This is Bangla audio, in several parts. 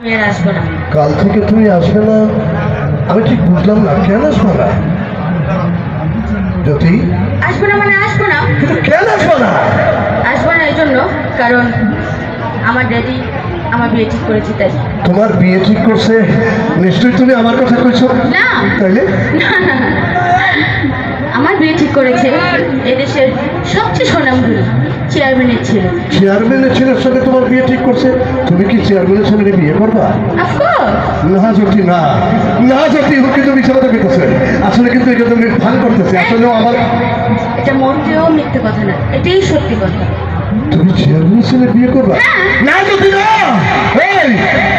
আসবো না। কাল থেকে তুমি আসবে না? আমি ঠিক বুঝলাম না, কেন আসবে না? জ্যোতি, আসবো না মানে আসবো না। কিন্তু কেন আসবে না? আসবো না এই জন্য, কারণ আমার ড্যাডি আমার বিয়ে ঠিক করেছে তাই। তোমার বিয়ে ঠিক করছে? নিশ্চয়ই তুমি আমার কথা কইছো না তাইলে? না, আমার বিয়ে ঠিক করেছে এদেশের সবচেয়ে সুনামধন্য চেয়ারম্যানের ছেলে। চেয়ারম্যানের ছেলের সঙ্গে তোমার বিয়ে ঠিক করছে? তুমি কি চেয়ারম্যানের ছেলে বিয়ে করবা? অফকোর্স। না জ্যোতি, না না জ্যোতি, ও কিন্তু মিশাতে পেতেছে। আসলে কিন্তু এটা তুমি ভান করতেছে। আসলে আমার, এটা মন্ত্রেও মিথ্যে কথা না, এটাই সত্যি কথা। তুমি চেয়ারম্যানের ছেলে বিয়ে করবা? না জ্যোতি না। এই,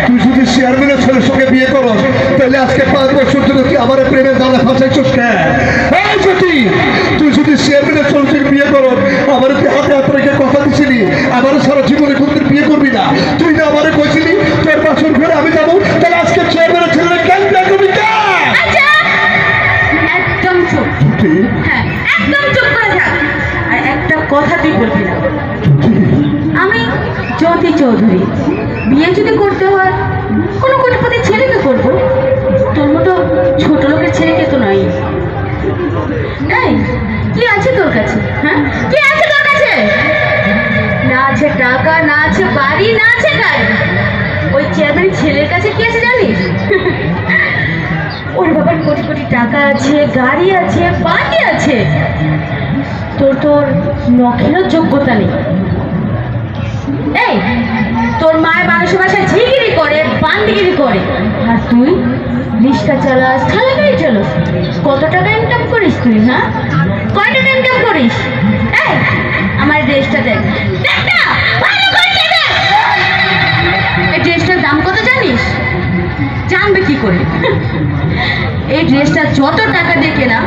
তুই যদি চেয়ারম্যানের ছেলের সঙ্গে বিয়ে করো তাহলে আজকে 5 বছর ধরে তুই আমার প্রেমের জালে ফাঁসাইছিস কেন? এই জ্যোতি, তুই যদি চেয়ারম্যানের ছেলের সঙ্গে বিয়ে করো, আমার তুই হাতে হাত রেখে কথা দিছিলি আমার সারা জীবনে কোনদিন বিয়ে করবি না। তুই না আমারে কইছিলি তোর বাসর ঘরে আমি যাবো, তাহলে আজকে চেয়ারম্যানের ছেলের কেন বিয়ে করবি না? আচ্ছা, একদম চুপ। হ্যাঁ, একদম চুপ করে থাক। আর একটা কথা তুই বলবি না। আমি জ্যোতি চৌধুরী, বিয়ে যদি করতে হয় কোনো কোটিপতির ছেলেকে করবো, তোর মতো ছোট লোকের ছেলেকে তো নয়। এই, কি আছে তোর কাছে? হ্যাঁ, কি আছে তোর কাছে? না আছে টাকা, না আছে বাড়ি, না আছে গাড়ি। ওই চেয়ারম্যানের ছেলের কাছে কি আছে জানিস? ওর বাবার কোটি কোটি টাকা আছে, গাড়ি আছে, বাড়ি আছে। তোর নখেরও যোগ্যতা নেই। এই, তোর মায়ের মানুষের বাসায় ঝিগিরি করে, বান্দিগিরি করে, আর তুই রিক্সা চালাস, ঠেলা গাড়ি চালাস। কত টাকা ইনকাম করিস তুই? হ্যাঁ, কয় টাকা ইনকাম করিস? এই, আমার ড্রেসটা দেখ, দেখ না, ভালো করে দেখ। এই ড্রেসটার দাম কত জানিস? জানবে কি করে? এই ড্রেসটা যত টাকা দিয়ে কেনা,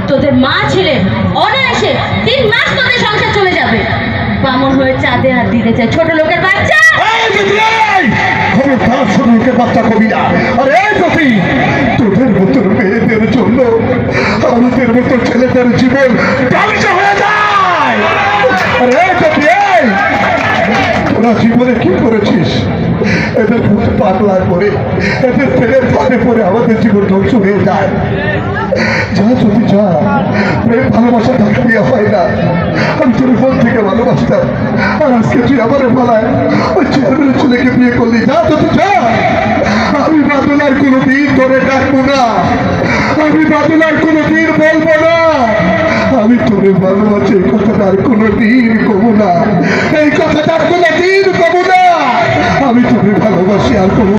তোদের মা ছেলে অনায়াসে 3 মাস তোদের সংসার চলে যাবে। বামন হয়ে চাঁদে হাত দিতে চায় ছোট লোকের বাচ্চা। খবরদার ছোট লোকের বাচ্চা কবি না। আরে জ্যোতি, তোদের মতো মেয়েদের জন্য আমাদের মতো ছেলেদের জীবন ধ্বংস হয়ে যায়। আরে জ্যোতি, তোরা জীবনে কি করেছিস? এদের মতো পাগলা করে, এদের প্রেমের ফাঁদে পড়ে আমাদের জীবন ধ্বংস হয়ে যায়। যা যদি যা, প্রেম ভালোবাসা তাকে বিয়ে হয় না। আমি তোর মন থেকে ভালোবাসতাম, আর আজকে তুই আমার বলায় ওই চেয়ারম্যানের ছেলেকে বিয়ে করলি। যা যদি যা, আমি বাদলার কোনোদিন তোরে ডাকবো না, আমি বাদলার কোনোদিন বলবো না আমি তোরে ভালোবাসি। এই কথাটা আর কোনোদিন কবো না, এই কথাটা আর কোনোদিন কবো না। আমি তোরে ভালোবাসি আর কবো